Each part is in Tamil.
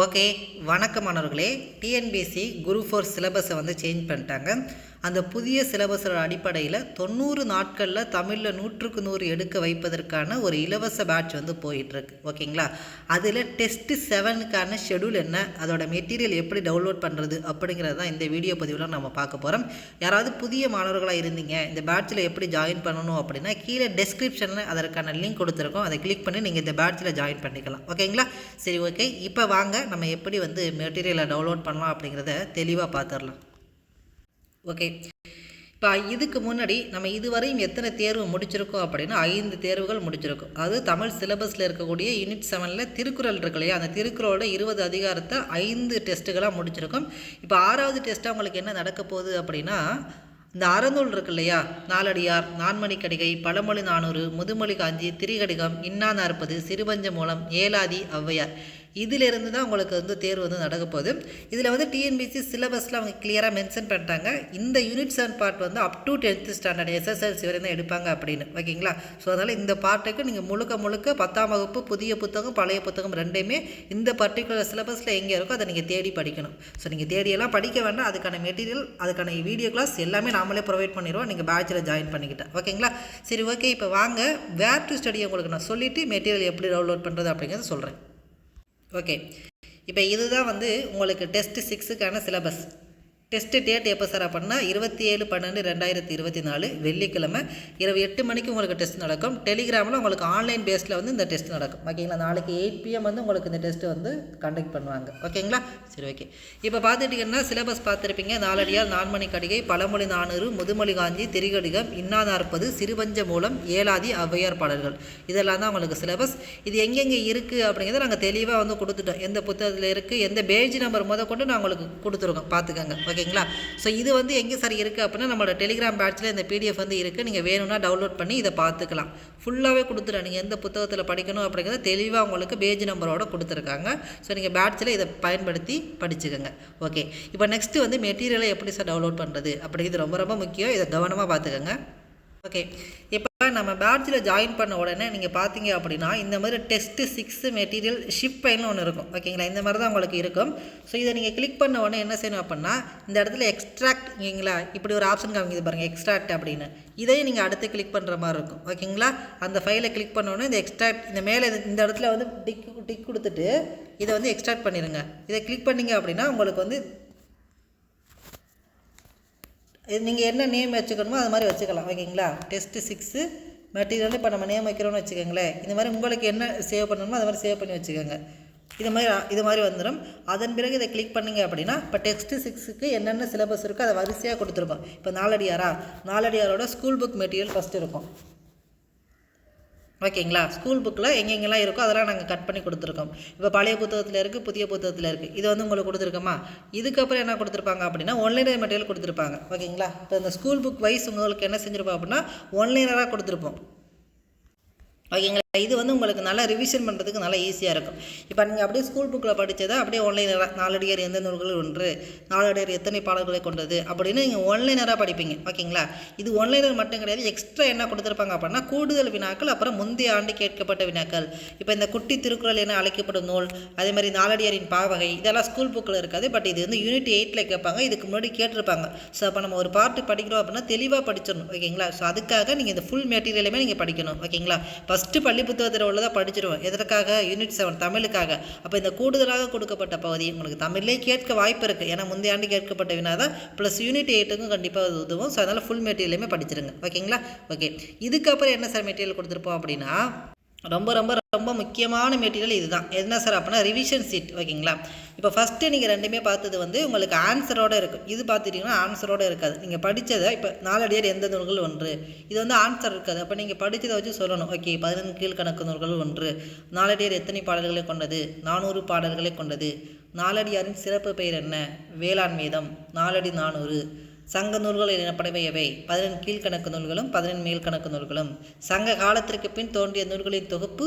ஓகே, வணக்கம் மாணவர்களே. டிஎன்பிஎஸ்சி குரூப் 4 சிலபஸை வந்து சேஞ்ச் பண்ணிட்டாங்க. அந்த புதிய சிலபஸோட அடிப்படையில் 90 நாட்களில் தமிழில் 100க்கு 100 எடுக்க வைப்பதற்கான ஒரு இலவச பேட்ச் வந்து போயிட்டுருக்கு. ஓகேங்களா? அதில் டெஸ்ட்டு 7க்கான ஷெடியூல் என்ன, அதோட மெட்டீரியல் எப்படி டவுன்லோட் பண்ணுறது அப்படிங்கிறது தான் இந்த வீடியோ பதிவில் நம்ம பார்க்க போகிறோம். யாராவது புதிய மாணவர்களாக இருந்தீங்க, இந்த பேட்சில் எப்படி ஜாயின் பண்ணணும் அப்படின்னா கீழே டெஸ்கிரிப்ஷனில் அதற்கான லிங்க் கொடுத்துருக்கோம். அதை கிளிக் பண்ணி நீங்கள் இந்த பேட்சில் ஜாயின் பண்ணிக்கலாம். ஓகேங்களா? சரி, ஓகே. இப்போ வாங்க நம்ம எப்படி வந்து மெட்டீரியலை டவுன்லோட் பண்ணலாம் அப்படிங்கிறத தெளிவாக பார்த்துடலாம். ஓகே, இப்போ இதுக்கு முன்னாடி நம்ம இதுவரையும் எத்தனை தேர்வு முடிச்சிருக்கோம் அப்படின்னா 5 தேர்வுகள் முடிச்சிருக்கோம். அது தமிழ் சிலபஸில் இருக்கக்கூடிய யூனிட் 7ல் திருக்குறள் இருக்கு இல்லையா, அந்த திருக்குறளோட 20 அதிகாரத்தை 5 டெஸ்ட்டுகளாக முடிச்சிருக்கோம். இப்போ 6வது டெஸ்ட்டாக உங்களுக்கு என்ன நடக்க போகுது அப்படின்னா, இந்த அறநூல் இருக்கு இல்லையா, நாலடியார், நான்மணி கடிகை, பழமொழி 400, முதுமொழி காஞ்சி, திரிகடிகம், இன்னா 40, சிறுபஞ்ச மூலம், ஏலாதி, ஔவையார், இதிலிருந்து தான் உங்களுக்கு வந்து தேர்வு வந்து நடக்க போகுது. இதில் வந்து டிஎன்பிஎஸ்சி சிலபஸில் அவங்க கிளியராக மென்ஷன் பண்ணிட்டாங்க, இந்த யூனிட் 7 பார்ட் வந்து up to 10th standard SSLC வரை தான் எடுப்பாங்க அப்படின்னு. ஓகேங்களா? ஸோ அதனால் இந்த பார்ட்டுக்கு நீங்கள் முழுக்க 10ஆம் வகுப்பு புதிய புத்தகம் பழைய புத்தகம் ரெண்டையுமே இந்த பர்டிகுலர் சிலபஸில் எங்கே இருக்கோ அதை நீங்கள் தேடி படிக்கணும். ஸோ நீங்கள் தேடியெல்லாம் படிக்க வேண்டாம், அதுக்கான மெட்டீரியல் அதுக்கான வீடியோ கிளாஸ் எல்லாமே நாமளே ப்ரொவைட் பண்ணிடுவோம், நீங்கள் பேட்சில் ஜாயின் பண்ணிக்கிட்டேன். ஓகேங்களா? சரி, ஓகே. இப்போ வாங்க வேர் டு ஸ்டடி உங்களுக்கு நான் சொல்லிவிட்டு மெட்டீரியல் எப்படி டவுன்லோட் பண்ணுறது அப்படிங்கிறத சொல்கிறேன். ஓகே, இப்போ இதுதான் வந்து உங்களுக்கு டெஸ்ட் 6க்கான சிலபஸ். டெஸ்ட்டு டேட் எப்போ சார் அப்படின்னா 27/12/2024 வெள்ளிக்கிழமை இரவு 8 மணிக்கு உங்களுக்கு டெஸ்ட் நடக்கும். டெலிகிராமில் உங்களுக்கு ஆன்லைன் பேஸில் வந்து இந்த டெஸ்ட் நடக்கும். ஓகேங்களா? நாளைக்கு 8 PM வந்து உங்களுக்கு இந்த டெஸ்ட்டு வந்து கண்டக்ட் பண்ணுவாங்க. ஓகேங்களா? சரி, ஓகே. இப்போ பார்த்துட்டிங்கன்னா சிலபஸ் பார்த்துருப்பீங்க. நாலடியார், நான்மணி கடிகை, பழமொழி 400, முதுமொழி காஞ்சி, திரிகடிகம், இன்னா 40, சிறுபஞ்ச மூலம், ஏலாதி, ஔவையார் பாடல்கள், இதெல்லாம் தான் உங்களுக்கு சிலபஸ். இது எங்கெங்கே இருக்குது அப்படிங்கிறத நாங்கள் தெளிவாக வந்து கொடுத்துட்டோம். எந்த புத்தகத்தில் இருக்குது, எந்த பேஜ் நம்பர் கொண்டு நான் உங்களுக்கு கொடுத்துருக்கோம், பார்த்துக்கோங்க. ஓகேங்களா? ஸோ இது வந்து எங்கே சார் இருக்குது அப்படின்னா நம்மளோட டெலிகிராம் பேட்சில் இந்த பிடிஎஃப் வந்து இருக்குது. நீங்கள் வேணும்னா டவுன்லோட் பண்ணி இதை பார்த்துக்கலாம். ஃபுல்லாகவே கொடுத்துட்டேன். நீங்கள் எந்த புத்தகத்தில் படிக்கணும் அப்படிங்கிறத தெளிவாக உங்களுக்கு பேஜ் நம்பரோட கொடுத்துருக்காங்க. ஸோ நீங்கள் பேட்சில் இதை பயன்படுத்தி படிச்சுக்கோங்க. ஓகே, இப்போ நெக்ஸ்ட்டு வந்து மெட்டீரியலை எப்படி சார் டவுன்லோட் பண்ணுறது அப்படிங்கிறது ரொம்ப ரொம்ப முக்கியம். இதை கவனமாக பார்த்துக்கோங்க. ஓகே, இப்போ நம்ம பேட்சில் ஜாயின் பண்ண உடனே நீங்கள் பார்த்தீங்க அப்படின்னா இந்த மாதிரி டெஸ்ட்டு 6 மெட்டீரியல் ஷிப் ஃபைல்னு ஒன்று இருக்கும். ஓகேங்களா? இந்த மாதிரி தான் உங்களுக்கு இருக்கும். ஸோ இதை நீங்கள் கிளிக் பண்ண உடனே என்ன செய்யணும் அப்படின்னா இந்த இடத்துல எக்ஸ்ட்ராக்ட், ஓகேங்களா, இப்படி ஒரு ஆப்ஷன் காமிக்குது பாருங்கள், எக்ஸ்ட்ராக்ட் அப்படின்னு. இதையும் நீங்கள் அடுத்து கிளிக் பண்ணுற மாதிரி இருக்கும். ஓகேங்களா? அந்த ஃபைலை கிளிக் பண்ணோன்னே இந்த எக்ஸ்ட்ராக்ட் இந்த மேலே இந்த இடத்துல வந்து டிக் கொடுத்துட்டு இதை வந்து எக்ஸ்ட்ராக்ட் பண்ணிடுங்க. இதை கிளிக் பண்ணிங்க அப்படின்னா உங்களுக்கு வந்து நீங்கள் என்ன நேம் வச்சுக்கணுமோ அது மாதிரி வச்சுக்கலாம். ஓகேங்களா? டெஸ்ட்டு 6 மெட்டீரியல் இப்போ நம்ம நேம் வைக்கிறோன்னு வச்சுக்கோங்களேன். இந்த மாதிரி உங்களுக்கு என்ன சேவ் பண்ணணுமோ அது மாதிரி சேவ் பண்ணி வச்சுக்கோங்க. இது மாதிரி வந்துடும். அதன் பிறகு இதை கிளிக் பண்ணிங்க அப்படின்னா இப்போ டெஸ்ட்டு 6க்கு என்னென்ன சிலபஸ் இருக்கோ அதை வரிசையாக கொடுத்துருக்கோம். இப்போ நாலடியாரோட ஸ்கூல் புக் மெட்டீரியல் ஃபஸ்ட்டு இருக்கும். ஓகேங்களா? ஸ்கூல் புக்கில் எங்கெங்கெல்லாம் இருக்கோ அதெல்லாம் நாங்கள் கட் பண்ணி கொடுத்துருக்கோம். இப்போ பழைய புத்தகத்தில் இருக்குது, புதிய புத்தகத்தில் இருக்குது. இது வந்து உங்களுக்கு கொடுத்துருக்கோமா? இதுக்கப்புறம் என்ன கொடுத்துருப்பாங்க அப்படின்னா ஒன்லைனர் மெட்டீரியல் கொடுத்துருப்பாங்க. ஓகேங்களா? இப்போ இந்த ஸ்கூல் புக் வைஸ் உங்களுக்கு என்ன செஞ்சுருப்போம் அப்படின்னா ஒன்லைனராக கொடுத்துருப்போம். ஓகேங்களா? இது வந்து உங்களுக்கு நல்லா ரிவிஷன் பண்ணுறதுக்கு நல்லா ஈஸியாக இருக்கும். இப்போ நீங்கள் அப்படியே ஸ்கூல் புக்கில் படித்ததை அப்படியே ஒன்லைனராக நாலடியார் எந்த நூல்கள் ஒன்று, நாலடியார் எத்தனை பாடல்களை கொண்டது அப்படின்னு நீங்கள் ஒன்லைனராக படிப்பீங்க. ஓகேங்களா? இது ஒன்லைனர் மட்டும் கிடையாது, எக்ஸ்ட்ரா என்ன கொடுத்துருப்பாங்க அப்படின்னா கூடுதல் வினாக்கள், அப்புறம் முந்தைய ஆண்டு கேட்கப்பட்ட வினாக்கள். இப்போ இந்த குட்டி திருக்குறள் என அழைக்கப்படும் நூல், அதே மாதிரி நாலடியாரின் பாவகை, இதெல்லாம் ஸ்கூல் புக்கில் இருக்காது. பட் இது வந்து யூனிட் 8ல் கேட்பாங்க. இதுக்கு முன்னாடி கேட்டிருப்பாங்க. ஸோ அப்போ நம்ம ஒரு பார்ட்டு படிக்கிறோம் அப்படின்னா தெளிவாக படிச்சிடணும். ஓகேங்களா? ஸோ அதுக்காக நீங்கள் இந்த ஃபுல் மெட்டீரியலுமே நீங்கள் படிக்கணும். ஓகேங்களா? ஃபஸ்ட்டு பள்ளி புத்தகத்தில் உள்ளதாக படிச்சிருவோம். எதற்காக? யூனிட் 7 தமிழுக்காக. அப்போ இந்த கூடுதலாக கொடுக்கப்பட்ட பகுதி உங்களுக்கு தமிழ்லேயே கேட்க வாய்ப்பு இருக்குது. ஏன்னா முந்தைய ஆண்டு கேட்கப்பட்ட வினா தான். ப்ளஸ் யூனிட் 8க்கும் கண்டிப்பாக உதவும். ஸோ அதனால் ஃபுல் மெட்டீரியலுமே படிச்சிருங்க. ஓகேங்களா? ஓகே, இதுக்கப்புறம் என்ன சார் மெட்டீரியல் கொடுத்துருப்போம் அப்படின்னா ரொம்ப ரொம்ப ரொம்ப முக்கியமான மெட்டீரியல் இதுதான். என்ன சார் அப்படின்னா ரிவிஷன் சீட். ஓகேங்களா? இப்போ ஃபஸ்ட்டு நீங்கள் ரெண்டுமே பார்த்தது வந்து உங்களுக்கு ஆன்சரோடு இருக்கும். இது பார்த்துட்டிங்கன்னா ஆன்சரோடு இருக்காது. நீங்கள் படித்ததை இப்போ நாலடியார் எந்த நூல்கள் ஒன்று, இது வந்து ஆன்சர் இருக்காது. அப்போ நீங்கள் படித்ததை வச்சு சொல்லணும். ஓகே, 14 கீழ்கணக்கு நூல்கள் ஒன்று, நாலடியார் எத்தனை பாடல்களை கொண்டது, 400 பாடல்களை கொண்டது, நாலடியாரின் சிறப்பு பெயர் என்ன, வேளாண் வேதம், நாலடி 400, சங்க நூல்கள் எனப்படவை எவை, 14 கீழ்கணக்கு நூல்களும் 14 மேல்கணக்கு நூல்களும், சங்க காலத்திற்கு பின் தோன்றிய நூல்களின் தொகுப்பு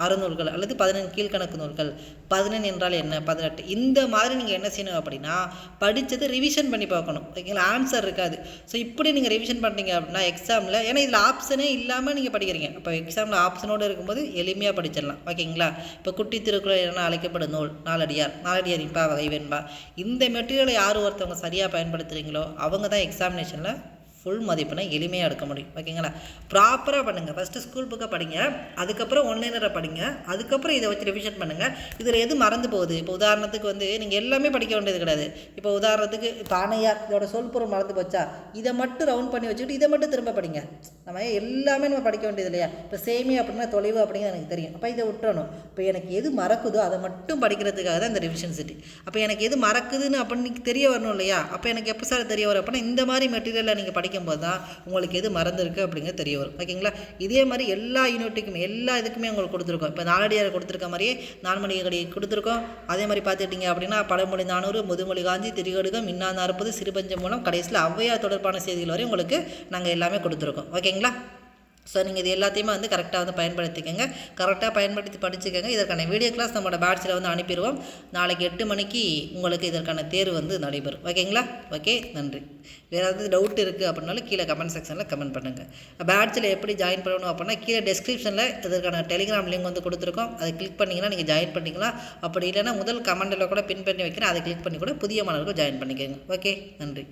அறநூல்கள் அல்லது 15 கீழ்கணக்கு நூல்கள், 15 என்றால் என்ன, 18, இந்த மாதிரி நீங்கள் என்ன செய்யணும் அப்படின்னா படித்ததை ரிவிஷன் பண்ணி பார்க்கணும். ஓகேங்களா, ஆன்சர் இருக்காது. ஸோ இப்படி நீங்கள் ரிவிஷன் பண்ணிட்டீங்க அப்படின்னா எக்ஸாமில், ஏன்னா இதில் ஆப்ஷனே இல்லாமல் நீங்கள் படிக்கிறீங்க, அப்போ எக்ஸாமில் ஆப்ஷனோடு இருக்கும்போது எளிமையாக படிச்சிடலாம். ஓகேங்களா, இப்போ குட்டி திருக்குறள் என அழைக்கப்படும் நூல் நாலடியார் இன்பா வகை வெண்பா, இந்த மெட்டீரியலை யார் ஒருத்தவங்க சரியாக பயன்படுத்துகிறீங்களோ அவங்க தான் எக்ஸாமினேஷனில் ஃபுல் மதிப்பெண்ணை எளிமையாக எடுக்க முடியும். ஓகேங்களா, ப்ராப்பராக பண்ணுங்கள். ஃபஸ்ட்டு ஸ்கூல் புக்கை படிங்க, அதுக்கப்புறம் ஒன்லைனரை படிங்க, அதுக்கப்புறம் இதை வச்சு ரிவிஷன் பண்ணுங்கள். இதில் எது மறந்து போகுது, இப்போ உதாரணத்துக்கு வந்து நீங்கள் எல்லாமே படிக்க வேண்டியது கிடையாது. இப்போ உதாரணத்துக்கு இப்போ அணையார் இதோட சொல் மறந்து போச்சா, இதை மட்டும் ரவுண்ட் பண்ணி வச்சுக்கிட்டு இதை மட்டும் திரும்ப படிங்க. நம்ம எல்லாமே நம்ம படிக்க வேண்டியது இல்லையா. இப்போ சேமி அப்படின்னா தொலைவு அப்படிங்கிறது எனக்கு தெரியும், அப்போ இதை விட்டுறணும். இப்போ எனக்கு எது மறக்குதோ அதை மட்டும் படிக்கிறதுக்காக தான் இந்த ரிவிஷன் செட்டு. அப்போ எனக்கு எது மறக்குதுன்னு அப்படின்னு தெரிய வரணும் இல்லையா. அப்போ எனக்கு எப்போ சார் தெரிய வரும் அப்படின்னா இந்த மாதிரி மெட்டீரியலை நீங்கள் படிக்கும்போது தான் உங்களுக்கு எது மறந்துருக்கு அப்படிங்கிறது தெரிய வரும். ஓகேங்களா, இதே மாதிரி எல்லா யூனிட்டுக்குமே எல்லா இதுக்குமே உங்களுக்கு கொடுத்துருக்கோம். இப்போ நாலடியார் கொடுத்துருக்க மாதிரியே நான்மணி கடி கொடுத்துருக்கோம். அதே மாதிரி பார்த்துக்கிட்டிங்க அப்படின்னா பழமொழி 400, முதுமொழி காஞ்சி, திரிகடுகம், இன்னா 40, சிறுபஞ்சம் மூலம், கடைசியில் ஔவையார் தொடர்பான செய்திகள் வரை உங்களுக்கு நாங்கள் எல்லாமே கொடுத்துருக்கோம். ஓகேங்களா, ஸோ நீங்கள் இது எல்லாத்தையுமே வந்து கரெக்டாக வந்து பயன்படுத்திக்கங்க, கரெக்டாக பயன்படுத்தி படிச்சுக்கோங்க. இதற்கான வீடியோ கிளாஸ் நம்மளோட பேட்சில் வந்து அனுப்பிடுவோம். நாளைக்கு 8 மணிக்கு உங்களுக்கு இதற்கான தேர்வு வந்து நடைபெறும். ஓகேங்களா, ஓகே, நன்றி. வேறு ஏதாவது டவுட் இருக்குது அப்படின்னாலும் கீழே கமெண்ட் செக்ஷனில் கமெண்ட் பண்ணுங்கள். பேட்சில் எப்படி ஜாயின் பண்ணணும் அப்படின்னா கீழே டெஸ்கிரிப்ஷனில் இதற்கான டெலிகிராம் லிங்க் வந்து கொடுத்துருக்கோம். அதை கிளிக் பண்ணிங்கன்னா நீங்கள் ஜாயின் பண்ணிக்கலாம். அப்படி இல்லைன்னா முதல் கமெண்டில் கூட பின் பண்ணி வைக்கிறேன், அதை கிளிக் பண்ணி கூட புதிய மாணவர்கள் ஜாயின் பண்ணிக்கோங்க. ஓகே, நன்றி.